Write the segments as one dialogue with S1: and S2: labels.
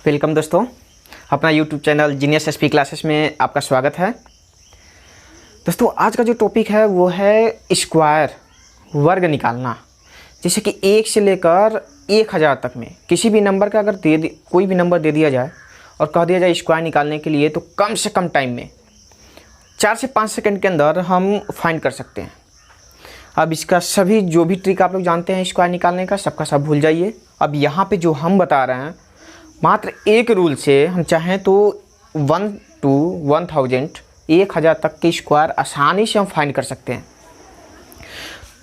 S1: Welcome दोस्तों, अपना YouTube channel genius SP classes में आपका स्वागत है। दोस्तों आज का जो टॉपिक है वो है स्क्वायर वर्ग निकालना। जैसे कि 1 से लेकर 1000 तक में किसी भी नंबर का अगर कोई भी नंबर दे दिया जाए और कह दिया जाए स्क्वायर निकालने के लिए, तो कम से कम टाइम में 4 से 5 सेकंड के अंदर हम फाइंड कर सकते हैं। अब इसका सभी जो भी ट्रिक आप लोग जानते हैं स्क्वायर निकालने का, सबका सब भूल जाइए। अब यहाँ पे जो हम बता रहे हैं, मात्र एक रूल से हम चाहें तो 1 to 1000 तक के स्क्वायर आसानी से हम फाइंड कर सकते हैं।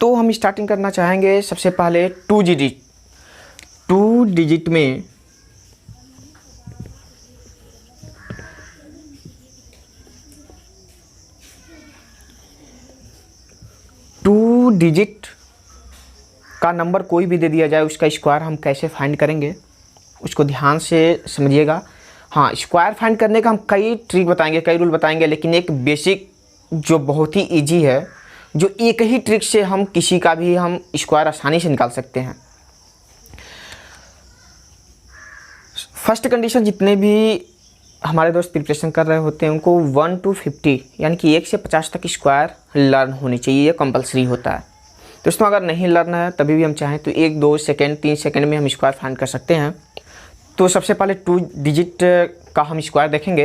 S1: तो हम स्टार्टिंग करना चाहेंगे सबसे पहले 2 डिजिट में 2 डिजिट का नंबर कोई भी दे दिया जाए, उसका स्क्वायर हम कैसे फाइंड करेंगे उसको ध्यान से समझिएगा। हाँ, स्क्वायर फाइंड करने का हम कई ट्रिक बताएंगे, कई रूल बताएंगे, लेकिन एक बेसिक जो बहुत ही इजी है, जो एक ही ट्रिक से हम किसी का भी हम स्क्वायर आसानी से निकाल सकते हैं। फर्स्ट कंडीशन, जितने भी हमारे दोस्त प्रिपरेशन कर रहे होते हैं उनको 1 to 50 यानी कि 1 से 50 तक स्क्वायर लर्न होनी चाहिए, ये कंपलसरी होता है। दोस्तों अगर नहीं लर्न है तभी भी हम चाहें तो 1, 2 सेकेंड, 3 सेकेंड में हम स्क्वायर फाइंड कर सकते हैं। तो सबसे पहले 2 डिजिट का हम स्क्वायर देखेंगे।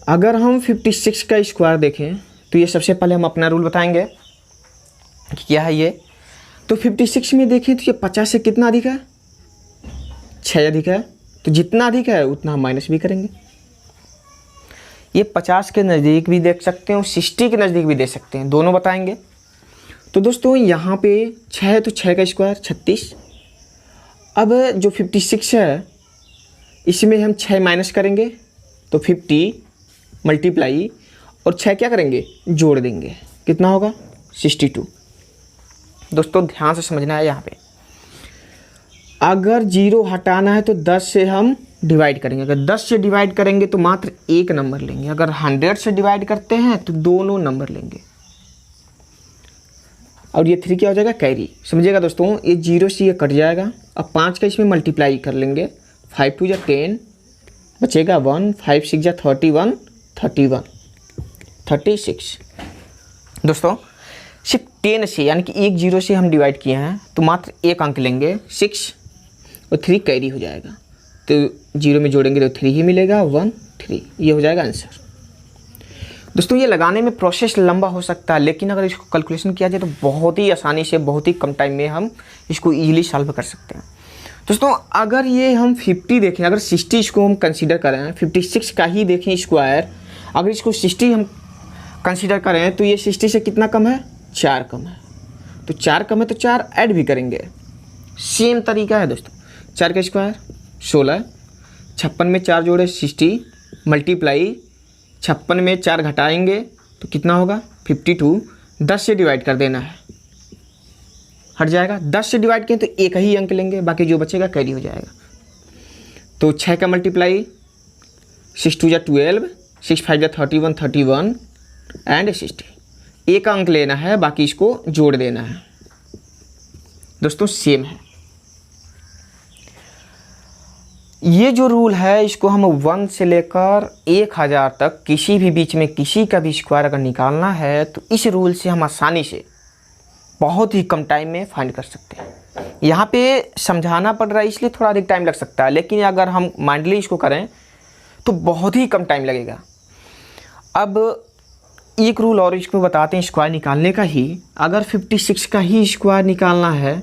S1: अगर हम 56 का स्क्वायर देखें तो ये सबसे पहले हम अपना रूल बताएंगे कि क्या है ये। तो 56 में देखें तो ये 50 से कितना अधिक है? 6 अधिक है। तो जितना अधिक है उतना हम माइनस भी करेंगे। ये 50 के नज़दीक भी देख सकते हैं और 60 के नज़दीक भी दे सकते हैं, दोनों बताएंगे। तो दोस्तों यहाँ पे 6 है तो 6 का स्क्वायर 36। अब जो 56 है इसमें हम 6 माइनस करेंगे तो 50 मल्टीप्लाई और 6 क्या करेंगे? जोड़ देंगे। कितना होगा? 62। दोस्तों ध्यान से समझना है यहाँ पे। अगर 0 हटाना है तो 10 से हम डिवाइड करेंगे। अगर 10 से डिवाइड करेंगे तो मात्र एक नंबर लेंगे। अगर 100 से डिवाइड करते हैं तो दोनों नंबर लेंगे। और ये 3 क्या हो जाएगा? कैरी। समझिएगा दोस्तों, ये 0 से ये कट जाएगा। अब 5 का इसमें मल्टीप्लाई कर लेंगे। 5 2 10 बचेगा 1, 5 6 31, 31 36। दोस्तों सिर्फ 10 से यानी कि 1 0 से हम डिवाइड किए हैं तो मात्र एक अंक लेंगे 6 और 3 कैरी हो जाएगा। तो 0 में जोड़ेंगे तो 3 ही मिलेगा, 1 3। ये हो जाएगा आंसर। दोस्तों ये लगाने में प्रोसेस लंबा हो सकता है, लेकिन अगर इसको कैलकुलेशन किया जाए तो बहुत ही आसानी से, बहुत ही कम टाइम में हम इसको ईजिली सॉल्व कर सकते हैं। दोस्तों अगर ये हम 50 देखें, अगर 60 इसको हम कंसीडर करें, 56 का ही देखें स्क्वायर, अगर इसको 60 हम कंसीडर करें तो ये 60 से कितना कम है? 4 कम है। तो 4 कम है तो 4 ऐड भी करेंगे। सेम तरीका है दोस्तों। 4 का स्क्वायर 16, 56 में 4 जोड़े 60 मल्टीप्लाई 56 में 4 घटाएंगे तो कितना होगा? 52। 10 से डिवाइड कर देना है, हट जाएगा। 10 से डिवाइड किए तो एक ही अंक लेंगे, बाकी जो बचेगा कैरी हो जाएगा। तो 6 का मल्टीप्लाई 6 2 12, 6 5 31, 31 एंड 60। एक अंक लेना है, बाकी इसको जोड़ देना है। दोस्तों सेम है। ये जो रूल है इसको हम 1 से लेकर 1000 तक किसी भी बीच में किसी का भी स्क्वायर अगर निकालना है तो इस रूल से हम आसानी से बहुत ही कम टाइम में फाइंड कर सकते हैं। यहाँ पे समझाना पड़ रहा है इसलिए थोड़ा अधिक टाइम लग सकता है, लेकिन अगर हम माइंडली इसको करें तो बहुत ही कम टाइम लगेगा। अब एक रूल और इसको बताते हैं स्क्वायर निकालने का ही। अगर 56 का ही स्क्वायर निकालना है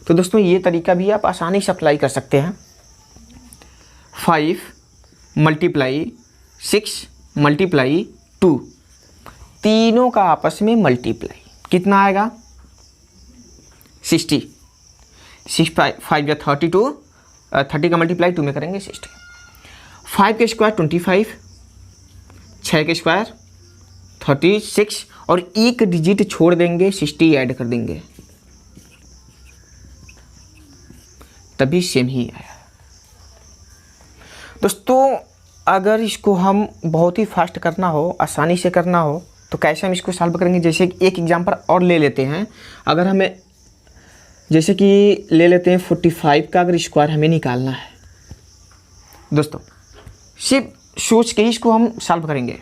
S1: तो दोस्तों ये तरीका भी आप आसानी से अप्लाई कर सकते हैं। 5 मल्टीप्लाई 6 मल्टीप्लाई 2, तीनों का आपस में मल्टीप्लाई कितना आएगा? 60। 6 5 32, 30 का मल्टीप्लाई 2 में करेंगे 60। 5 के स्क्वायर 25, 6 के स्क्वायर 36 और एक डिजिट छोड़ देंगे, 60 ऐड कर देंगे, तभी सेम ही आया। दोस्तों अगर इसको हम बहुत ही फास्ट करना हो, आसानी से करना हो तो कैसे हम इसको सॉल्व करेंगे? जैसे एक एग्जांपल और ले लेते हैं। अगर हमें जैसे कि ले लेते हैं 45 का अगर स्क्वायर हमें निकालना है दोस्तों, सिर्फ सोच के ही इसको हम सॉल्व करेंगे।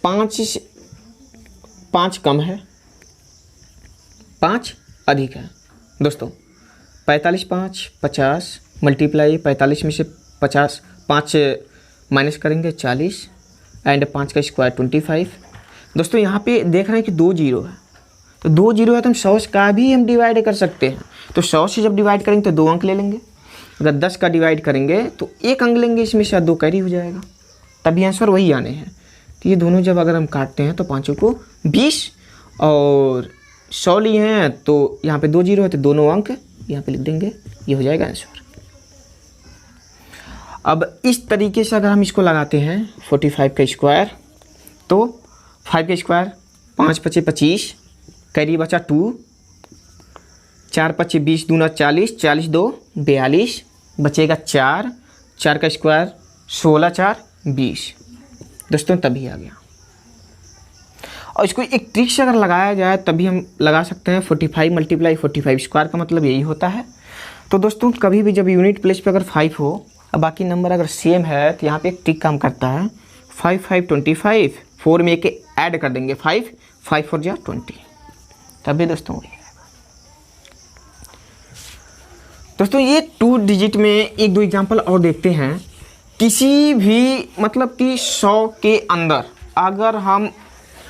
S1: 5 कम है, 5 अधिक है दोस्तों। 45 5 50 मल्टीप्लाई 45 में से 50 5 माइनस करेंगे 40 एंड 5 का स्क्वायर 25। दोस्तों यहाँ पे देख रहे हैं कि 2 जीरो है, तो 2 जीरो है तो हम 100 का भी हम डिवाइड कर सकते हैं। तो 100 से जब डिवाइड करेंगे तो 2 अंक ले लेंगे, अगर 10 का डिवाइड करेंगे तो 1 अंक लेंगे, इसमें से 2 कैरी हो जाएगा, तभी आंसर वही आने हैं। तो ये दोनों जब अगर हम काटते हैं तो 5 को 20 और 100 लिए हैं, तो यहाँ पे 2 जीरो है तो दोनों अंक यहाँ पे लिख देंगे, ये हो जाएगा आंसर। अब इस तरीके से अगर हम इसको लगाते हैं 45 का स्क्वायर, तो 5 का स्क्वायर 5 5 25 कैरी बचा 2, 4 5 20 दूना 40, 40 2 42 बचेगा 4, 4 का स्क्वायर 16 4 20 दोस्तों, तभी आ गया। और इसको एक ट्रिक से अगर लगाया जाए तभी हम लगा सकते हैं। 45 मल्टीप्लाई 45 स्क्वायर का मतलब यही होता है। तो दोस्तों कभी भी जब यूनिट प्लेस पे अगर 5 हो और बाकी नंबर अगर सेम है तो यहाँ पे एक ट्रिक काम करता है। 5 5 25, 4 में एक ऐड कर देंगे 5 5 4 जा 20, तभी दोस्तों वही आएगा। दोस्तों ये 2 डिजिट में एक दो एग्जाम्पल और देखते हैं। किसी भी मतलब कि 100 के अंदर अगर हम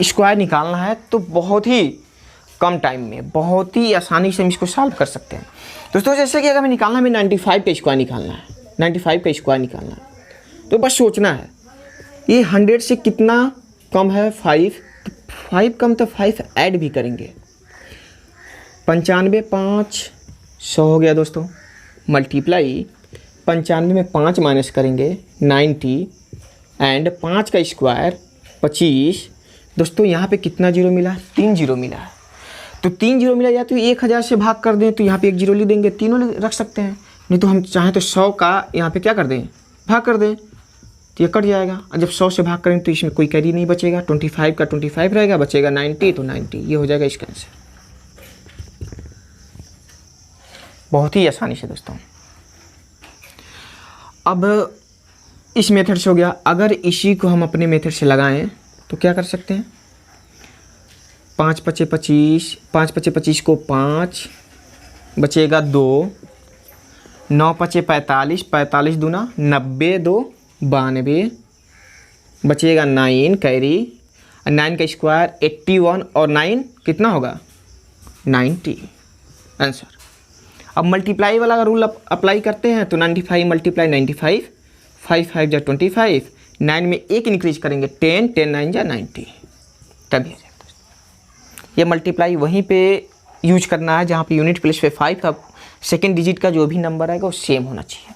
S1: स्क्वायर निकालना है तो बहुत ही कम टाइम में बहुत ही आसानी से हम इसको सॉल्व कर सकते हैं दोस्तों। जैसे कि अगर हमें निकालना है, हमें 95 का स्क्वायर निकालना है, 95 का स्क्वायर निकालना है, तो बस सोचना है ये 100 से कितना कम है 5, तो 5 कम तो 5 ऐड भी करेंगे। 95 5 100 हो गया दोस्तों, मल्टीप्लाई 95 में 5 माइनस करेंगे 90 एंड 5 का स्क्वायर 25 दोस्तों। यहाँ पे कितना जीरो मिला? 3 जीरो मिला है। तो 3 जीरो मिला, या तो 1000 से भाग कर दें तो यहाँ पे 1 जीरो लिख देंगे, तीनों रख सकते हैं, नहीं तो हम चाहें तो 100 का यहाँ पे क्या कर दें, भाग कर दें, तो ये कट जाएगा। और जब 100 से भाग करें तो इसमें कोई कैरी नहीं बचेगा, 25 का 25 रहेगा, बचेगा 90, तो 90 ये हो जाएगा इसका आंसर। बहुत ही आसानी से दोस्तों। अब इस मेथड से हो गया। अगर इसी को हम अपने मेथड से लगाएं तो क्या कर सकते हैं? 5 5 25, 5 5 25 को 5 बचेगा 2, 9 5 45, 45 दूना 90 2 92 बचेगा 9 कैरी, 9 का स्क्वायर 81 और 9 कितना होगा 90 आंसर। अब मल्टीप्लाई वाला रूल अप्लाई करते हैं तो 95 मल्टीप्लाई 95, 5 5 जा 25, 9 में 1 इंक्रीज करेंगे 10, 10 9 जा 90, तभी आ जाएगा। ये मल्टीप्लाई वहीं पे यूज करना है जहाँ पे यूनिट प्लेस पे 5 का सेकेंड डिजिट का जो भी नंबर आएगा वो सेम होना चाहिए।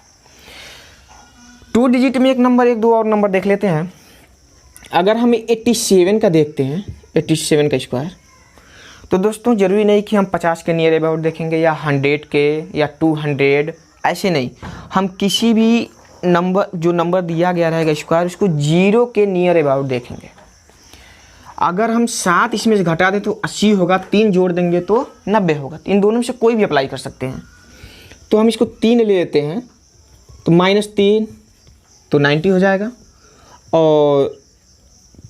S1: 2 डिजिट में एक नंबर, एक दो और नंबर देख लेते हैं। अगर हम 87 का देखते हैं, 87 का स्क्वायर, तो दोस्तों ज़रूरी नहीं कि हम 50 के नियर अबाउट देखेंगे या 100 के या 200, ऐसे नहीं। हम किसी भी नंबर, जो नंबर दिया गया रहेगा स्क्वायर, उसको 0 के नियर अबाउट देखेंगे। अगर हम 7 इसमें से घटा दें तो 80 होगा, 3 जोड़ देंगे तो 90 होगा। इन दोनों में से कोई भी अप्लाई कर सकते हैं। तो हम इसको 3 ले लेते हैं, तो -3 तो 90 हो जाएगा, और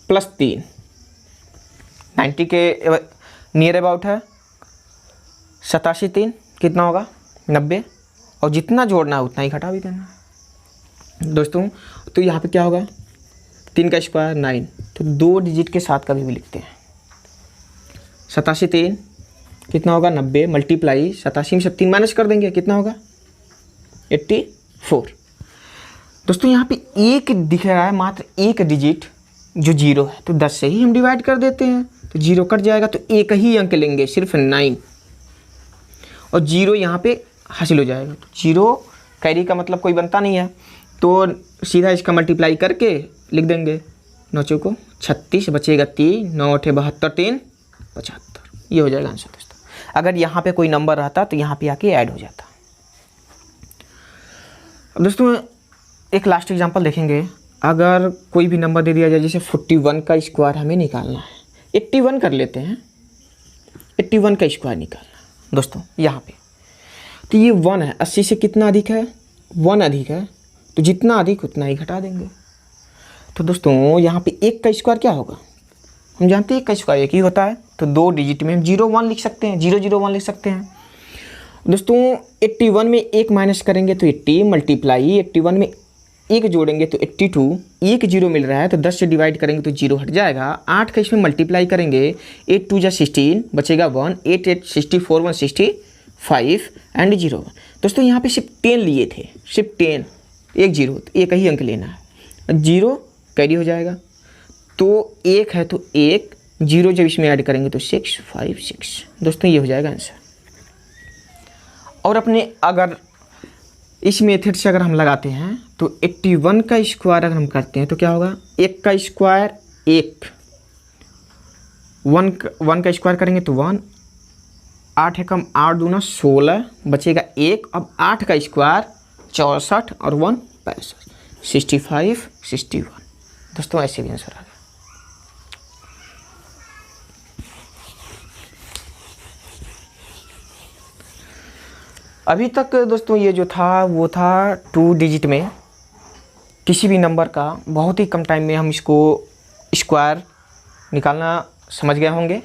S1: +3 90 के नियर अबाउट है। 87 3 कितना होगा 90, और जितना जोड़ना है उतना ही घटा भी देना है दोस्तों। तो यहाँ पे क्या होगा, 3 का स्क्वायर 9, तो 2 डिजिट के साथ कभी भी लिखते हैं। 87 3 कितना होगा 90, मल्टीप्लाई 87 में से 3 माइनस कर देंगे, कितना होगा 84 दोस्तों। यहाँ पे एक दिख रहा है, मात्र एक डिजिट जो 0 है, तो 10 से ही हम डिवाइड कर देते हैं, तो 0 कट जाएगा, तो एक ही अंक लेंगे सिर्फ 9, और 0 यहाँ पे हासिल हो जाएगा। तो 0 कैरी का मतलब कोई बनता नहीं है, तो सीधा इसका मल्टीप्लाई करके लिख देंगे। 9 चौको 36 बचेगा 3, 9 8 72 3 75, ये हो जाएगा आंसर दोस्तों। अगर यहाँ पे कोई नंबर रहता तो यहाँ पे आके ऐड हो जाता। अब दोस्तों एक लास्ट एग्जांपल देखेंगे। अगर कोई भी नंबर दे दिया जाए, जैसे 41 का स्क्वायर हमें निकालना है, 81 कर लेते हैं, 81 का स्क्वायर निकालना दोस्तों। यहाँ पे तो ये 1 है, 80 से कितना अधिक है, 1 अधिक है, तो जितना अधिक उतना ही घटा देंगे। तो दोस्तों यहाँ पे 1 का स्क्वायर क्या होगा, हम जानते हैं 1 का स्क्वायर 1 ही होता है, तो 2 डिजिट में हम 01 लिख सकते हैं, 001 लिख सकते हैं। दोस्तों 81 में 1 माइनस करेंगे तो 80 मल्टीप्लाई 81 में 1 जोड़ेंगे तो 82, 1 0 मिल रहा है तो 10 से डिवाइड करेंगे तो 0 हट जाएगा। 8 का इसमें मल्टीप्लाई करेंगे 8 2 जा 16 बचेगा 1, 8 8 64 165 एंड 0। दोस्तों यहाँ पे सिर्फ 10 लिए थे, सिर्फ 10, 1 0, तो एक ही अंक लेना है, 0 कैरी हो जाएगा, तो 1 है तो 1, 0 जब इसमें ऐड करेंगे तो 656। दोस्तों ये हो जाएगा आंसर। और अपने अगर इस मेथड से अगर हम लगाते हैं तो 81 का स्क्वायर अगर हम करते हैं तो क्या होगा, 1 का स्क्वायर 1, 1 का स्क्वायर करेंगे तो 1, 8 है कम 8 दूना 16 बचेगा 1। अब 8 का स्क्वायर 64 और 1 65, 65 61। दोस्तों ऐसे भी आंसर आ गया। अभी तक दोस्तों ये जो था वो था 2 डिजिट में किसी भी नंबर का बहुत ही कम टाइम में हम इसको स्क्वायर निकालना समझ गए होंगे।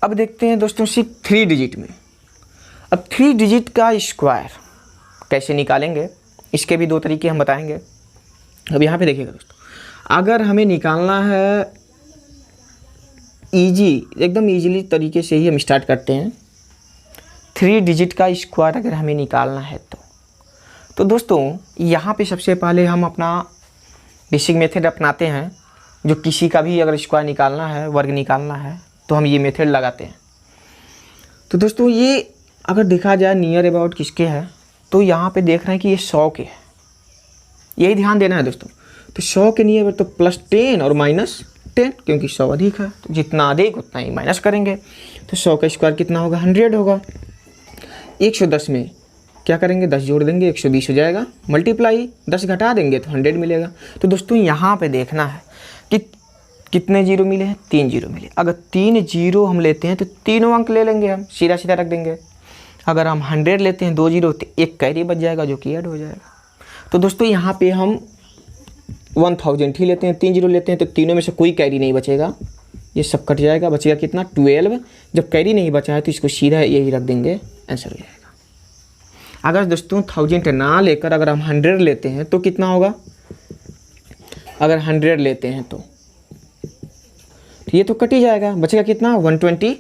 S1: अब देखते हैं दोस्तों सिर्फ 3 डिजिट में। अब 3 डिजिट का स्क्वायर कैसे निकालेंगे, इसके भी 2 तरीके हम बताएंगे। अब यहाँ पे देखिएगा दोस्तों, अगर हमें निकालना है एकदम ईजिली तरीके से ही हम स्टार्ट करते हैं। 3 डिजिट का स्क्वायर अगर हमें निकालना है तो दोस्तों यहाँ पे सबसे पहले हम अपना बेसिक मेथड अपनाते हैं। जो किसी का भी अगर स्क्वायर निकालना है, वर्ग निकालना है, तो हम ये मेथड लगाते हैं। तो दोस्तों ये अगर देखा जाए नियर अबाउट किसके है, तो यहाँ पे देख रहे हैं कि ये 100 के है, यही ध्यान देना है दोस्तों। तो 100 के नियर तो +10 और -10, क्योंकि 100 अधिक है तो जितना अधिक उतना ही माइनस करेंगे। तो 100 का स्क्वायर कितना होगा, 100 होगा। 110 में क्या करेंगे, 10 जोड़ देंगे 120 हो जाएगा, मल्टीप्लाई 10 घटा देंगे तो 100 मिलेगा। तो दोस्तों यहाँ पे देखना है कि कितने जीरो मिले हैं, 3 जीरो मिले। अगर 3 जीरो हम लेते हैं तो तीनों अंक ले लेंगे, हम सीधा सीधा रख देंगे। अगर हम 100 लेते हैं 2 जीरो तो 1 कैरी बच जाएगा जो कि ऐड हो जाएगा। तो दोस्तों यहाँ पे हम 1000 ही लेते हैं, 3 जीरो लेते हैं तो तीनों में से कोई कैरी नहीं बचेगा, ये सब कट जाएगा, बचेगा कितना 12। जब कैरी नहीं बचा है तो इसको सीधा यही रख देंगे, आंसर हो जाएगा। अगर दोस्तों 1000 ना लेकर अगर हम 100 लेते हैं तो कितना होगा, अगर 100 लेते हैं तो ये तो कट ही जाएगा, बचेगा कितना 120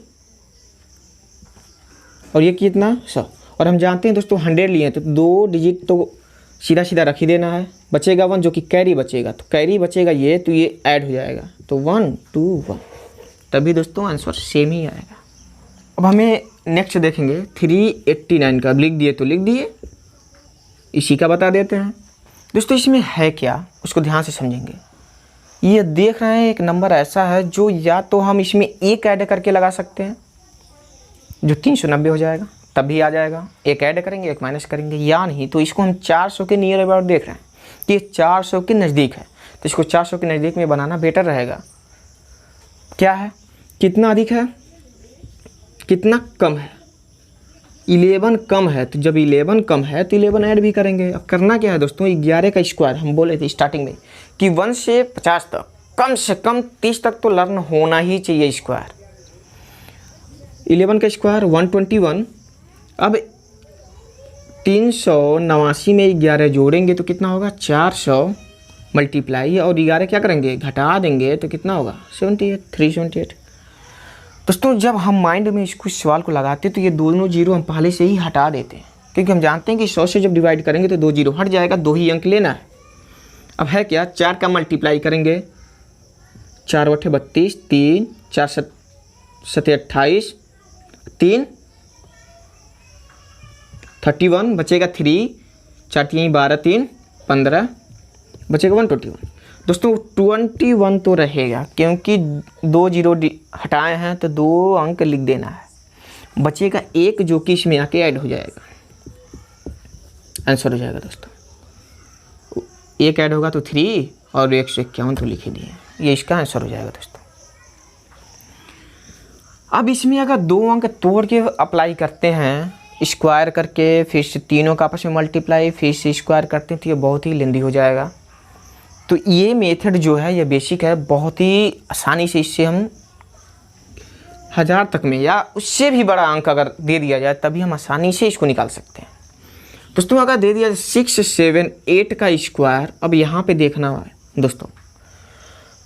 S1: और ये कितना 100। और हम जानते हैं दोस्तों 100 लिए हैं तो 2 डिजिट तो सीधा सीधा रख ही देना है, बचेगा 1 जो कि कैरी बचेगा, तो कैरी बचेगा ये, तो ये ऐड हो जाएगा, तो 1 2 1, तभी दोस्तों आंसर सेम ही आएगा। अब हमें नेक्स्ट देखेंगे 389 का, लिख दिए तो लिख दिए, इसी का बता देते हैं। दोस्तों इसमें है क्या उसको ध्यान से समझेंगे। ये देख रहे हैं एक नंबर ऐसा है जो या तो हम इसमें 1 ऐड करके लगा सकते हैं जो 390 हो जाएगा, तब भी आ जाएगा। 1 ऐड करेंगे 1 माइनस करेंगे, या नहीं तो इसको हम 400 के नियर अबाउट देख रहे हैं कि ये 400 के नज़दीक है, तो इसको 400 के नज़दीक में बनाना बेटर रहेगा। क्या है, कितना अधिक है कितना कम है, 11 कम है, तो जब 11 कम है तो 11 ऐड भी करेंगे। अब करना क्या है दोस्तों, 11 का स्क्वायर हम बोले थे स्टार्टिंग में कि 1 से 50 तक, कम से कम 30 तक तो लर्न होना ही चाहिए स्क्वायर। 11 का स्क्वायर 121। अब 389 में 11 जोड़ेंगे तो कितना होगा 400 मल्टीप्लाई और 11 क्या करेंगे घटा देंगे तो कितना होगा 78, 378। दोस्तों जब हम माइंड में इसको सवाल को लगाते हैं तो ये दोनों जीरो हम पहले से ही हटा देते हैं, क्योंकि हम जानते हैं कि 100 से जब डिवाइड करेंगे तो 2 जीरो हट जाएगा, 2 ही अंक लेना है। अब है क्या, 4 का मल्टीप्लाई करेंगे, 4 बटे 32, 3 4 सते 28, 3 31 बचेगा 3, 4 3 12 3 15 बचेगा 121। दोस्तों 21 तो रहेगा क्योंकि 2 जीरो हटाए हैं तो 2 अंक लिख देना है, बचेगा 1 जो कि इसमें आके ऐड हो जाएगा, आंसर हो जाएगा दोस्तों। 1 ऐड होगा तो 3 और 151 तो लिख ही दिए, ये इसका आंसर हो जाएगा दोस्तों। अब इसमें अगर 2 अंक तोड़ के अप्लाई करते हैं स्क्वायर करके फिर से तीनों का आपस में मल्टीप्लाई फिर से स्क्वायर करते हैं तो ये बहुत ही लेंदी हो जाएगा। तो ये मेथड जो है ये बेसिक है, बहुत ही आसानी से इससे हम 1000 तक में या उससे भी बड़ा अंक अगर दे दिया जाए तभी हम आसानी से इसको निकाल सकते हैं। दोस्तों अगर दे दिया 6, 7, 8 का स्क्वायर, अब यहाँ पे देखना है दोस्तों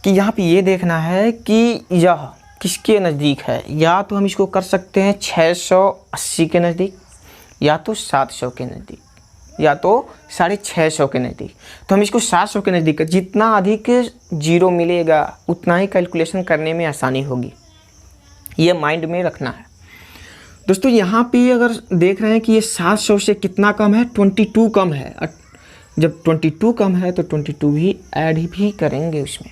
S1: कि यहाँ पे ये देखना है कि यह किसके नज़दीक है। या तो हम इसको कर सकते हैं 680 के नज़दीक, या तो 700 के नज़दीक, या तो 650 के नज़दीक। तो हम इसको 700 के नज़दीक, जितना अधिक जीरो मिलेगा उतना ही कैलकुलेशन करने में आसानी होगी, ये माइंड में रखना है। दोस्तों यहाँ पे अगर देख रहे हैं कि ये 700 से कितना कम है, 22 कम है। जब 22 कम है तो 22 भी ऐड भी करेंगे उसमें।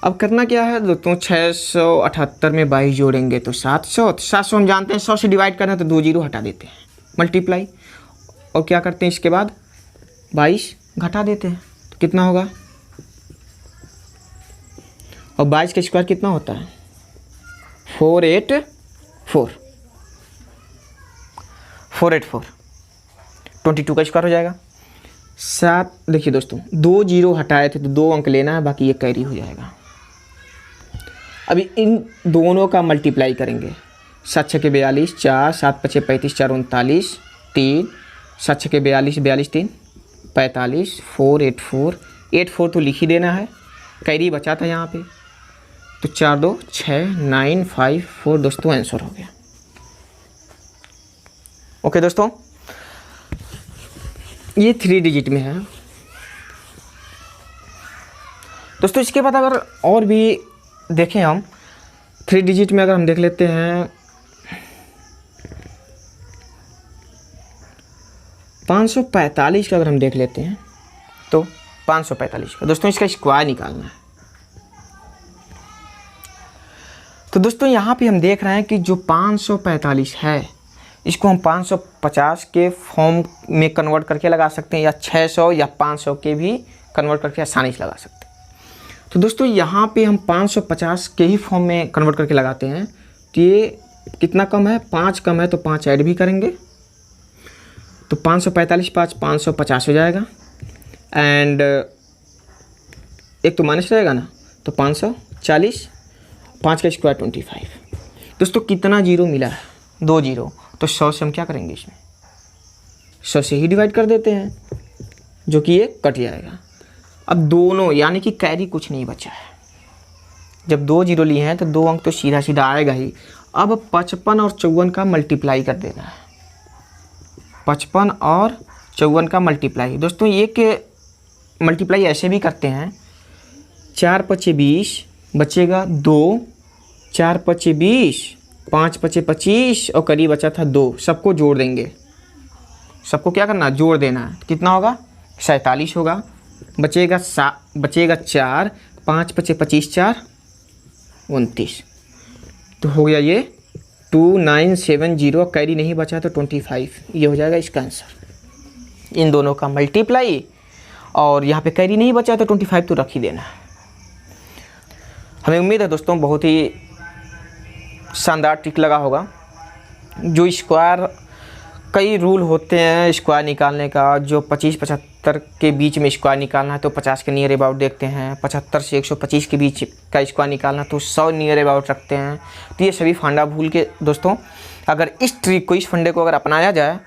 S1: अब करना क्या है दोस्तों, 678 में 22 जोड़ेंगे तो 700 हम जानते हैं 100 से डिवाइड करना है तो 2 जीरो हटा देते हैं, मल्टीप्लाई, और क्या करते हैं इसके बाद 22 घटा देते हैं तो कितना होगा, और 22 का स्क्वायर कितना होता है 484, 22 का स्क्वायर हो जाएगा 7। देखिए दोस्तों 2 जीरो हटाए थे तो 2 अंक लेना है, बाकी ये कैरी हो जाएगा। अभी इन दोनों का मल्टीप्लाई करेंगे, 7 छके 42, 4, 7 पचे 35, 4 39, 3, 7 छके 42, 42 3 45, 484 तो लिख ही देना है, कैरी बचा था यहाँ पे, तो 4 2 6 9 5 4 दोस्तों आंसर हो गया। ओके दोस्तों, ये 3 डिजिट में है। दोस्तों इसके बाद अगर और भी देखें हम 3 डिजिट में, अगर हम देख लेते हैं 545 का, अगर हम देख लेते हैं तो 545 का दोस्तों इसका स्क्वायर निकालना है। तो दोस्तों यहाँ पे हम देख रहे हैं कि जो 545 है इसको हम 550 के फॉर्म में कन्वर्ट करके लगा सकते हैं, या 600 या 500 के भी कन्वर्ट करके आसानी से लगा सकते हैं। तो दोस्तों यहाँ पे हम 550 के ही फॉर्म में कन्वर्ट करके लगाते हैं तो ये कितना कम है, 5 कम है तो 5 ऐड भी करेंगे तो 545 5 550 हो जाएगा, एंड एक तो माइनस रहेगा ना तो 540, 5 का स्क्वायर 25। दोस्तों कितना जीरो मिला है, 2 जीरो, तो 100 से हम क्या करेंगे, इसमें 100 से ही डिवाइड कर देते हैं जो कि ये कट जाएगा। अब दोनों यानी कि कैरी कुछ नहीं बचा है, जब 2 जीरो लिए हैं तो 2 अंक तो सीधा सीधा आएगा ही। अब 55 और 54 का मल्टीप्लाई कर देना है, 55 और 54 का मल्टीप्लाई। दोस्तों ये के मल्टीप्लाई ऐसे भी करते हैं, 4 पचे 20 बचेगा 2, 4 पचे 20, 5 पचे 25 और करीब बचा था 2, सबको जोड़ देंगे। सबको क्या करना, जोड़ देना है। कितना होगा, 47 होगा, बचेगा 4, 5 पचे 25, 4 29, तो हो गया ये 2970। कैरी नहीं बचा तो 25, ये हो जाएगा इसका आंसर। इन दोनों का मल्टीप्लाई, और यहाँ पे कैरी नहीं बचा तो 25 तो रख ही देना। हमें उम्मीद है दोस्तों बहुत ही शानदार ट्रिक लगा होगा। जो स्क्वायर, कई रूल होते हैं स्क्वायर निकालने का, जो 25-75 के बीच में स्क्वायर निकालना है तो 50 के नियर अबाउट देखते हैं, 75 से 125 के बीच का स्क्वायर निकालना तो 100 नियर अबाउट रखते हैं। तो ये सभी फंडा भूल के दोस्तों अगर इस ट्रिक को, इस फंडे को अगर अपनाया जाए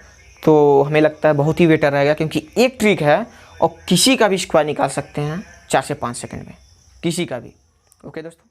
S1: तो हमें लगता है बहुत ही बेटर रहेगा, क्योंकि एक ट्रिक है और किसी का भी स्क्वायर निकाल सकते हैं 4 से 5 सेकंड में, किसी का भी। ओके दोस्तों।